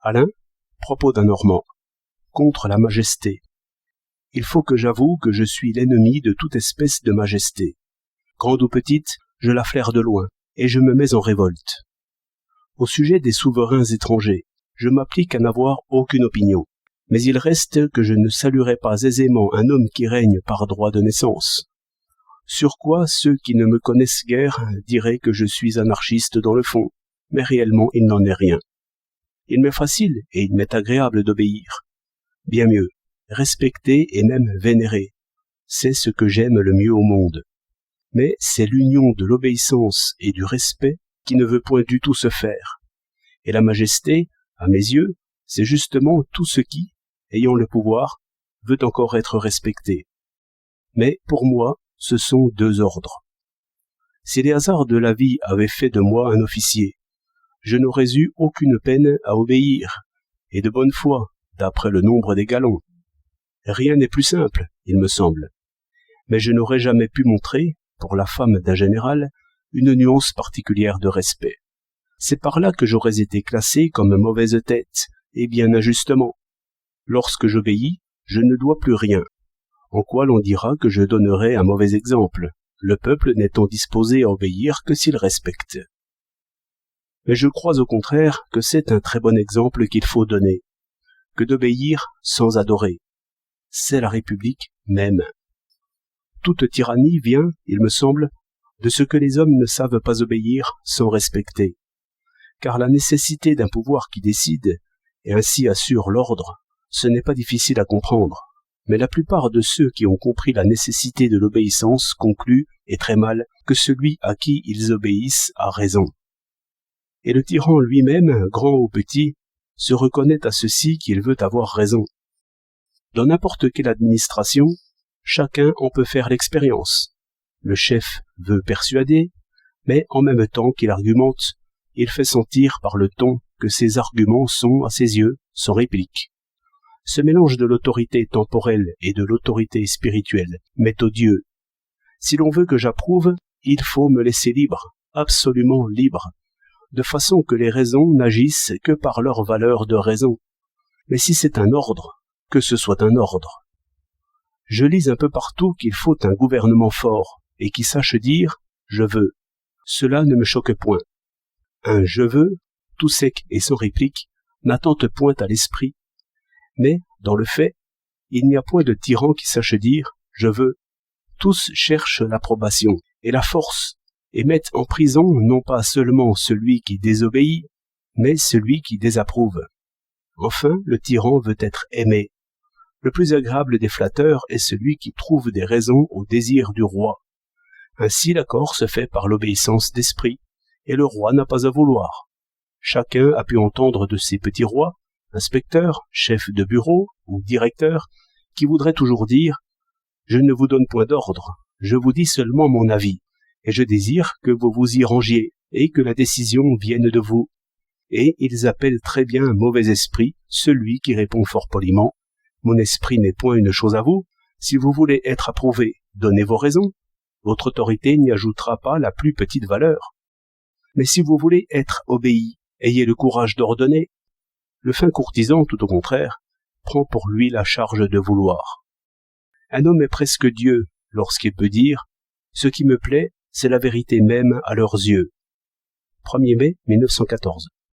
Alain, propos d'un Normand, contre la majesté. Il faut que j'avoue que je suis l'ennemi de toute espèce de majesté. Grande ou petite, je la flaire de loin, et je me mets en révolte. Au sujet des souverains étrangers, je m'applique à n'avoir aucune opinion, mais il reste que je ne saluerai pas aisément un homme qui règne par droit de naissance. Sur quoi ceux qui ne me connaissent guère diraient que je suis anarchiste dans le fond, mais réellement il n'en est rien. Il m'est facile et il m'est agréable d'obéir. Bien mieux, respecter et même vénérer, c'est ce que j'aime le mieux au monde. Mais c'est l'union de l'obéissance et du respect qui ne veut point du tout se faire. Et la majesté, à mes yeux, c'est justement tout ce qui, ayant le pouvoir, veut encore être respecté. Mais pour moi, ce sont deux ordres. Si les hasards de la vie avaient fait de moi un officier, je n'aurais eu aucune peine à obéir, et de bonne foi, d'après le nombre des galons. Rien n'est plus simple, il me semble. Mais je n'aurais jamais pu montrer, pour la femme d'un général, une nuance particulière de respect. C'est par là que j'aurais été classé comme mauvaise tête, et bien injustement. Lorsque j'obéis, je ne dois plus rien. En quoi l'on dira que je donnerai un mauvais exemple, le peuple n'étant disposé à obéir que s'il respecte. Mais je crois au contraire que c'est un très bon exemple qu'il faut donner, que d'obéir sans adorer. C'est la République même. Toute tyrannie vient, il me semble, de ce que les hommes ne savent pas obéir sans respecter. Car la nécessité d'un pouvoir qui décide, et ainsi assure l'ordre, ce n'est pas difficile à comprendre. Mais la plupart de ceux qui ont compris la nécessité de l'obéissance concluent, et très mal, que celui à qui ils obéissent a raison. Et le tyran lui-même, grand ou petit, se reconnaît à ceci qu'il veut avoir raison. Dans n'importe quelle administration, chacun en peut faire l'expérience. Le chef veut persuader, mais en même temps qu'il argumente, il fait sentir par le ton que ses arguments sont, à ses yeux, sans réplique. Ce mélange de l'autorité temporelle et de l'autorité spirituelle m'est odieux. Si l'on veut que j'approuve, il faut me laisser libre, absolument libre, de façon que les raisons n'agissent que par leur valeur de raison. Mais si c'est un ordre, que ce soit un ordre. Je lis un peu partout qu'il faut un gouvernement fort, et qui sache dire « je veux ». Cela ne me choque point. Un « je veux », tout sec et sans réplique, n'attente point à l'esprit. Mais, dans le fait, il n'y a point de tyran qui sache dire « je veux ». Tous cherchent l'approbation et la force, et mettent en prison non pas seulement celui qui désobéit, mais celui qui désapprouve. Enfin, le tyran veut être aimé. Le plus agréable des flatteurs est celui qui trouve des raisons au désir du roi. Ainsi l'accord se fait par l'obéissance d'esprit, et le roi n'a pas à vouloir. Chacun a pu entendre de ses petits rois, inspecteurs, chefs de bureau ou directeurs, qui voudraient toujours dire « Je ne vous donne point d'ordre, je vous dis seulement mon avis, et je désire que vous vous y rangiez, et que la décision vienne de vous. » Et ils appellent très bien un mauvais esprit celui qui répond fort poliment « Mon esprit n'est point une chose à vous, si vous voulez être approuvé, donnez vos raisons, votre autorité n'y ajoutera pas la plus petite valeur. Mais si vous voulez être obéi, ayez le courage d'ordonner. » Le fin courtisan, tout au contraire, prend pour lui la charge de vouloir. Un homme est presque Dieu lorsqu'il peut dire « Ce qui me plaît, c'est la vérité même à leurs yeux. » 1er mai 1914.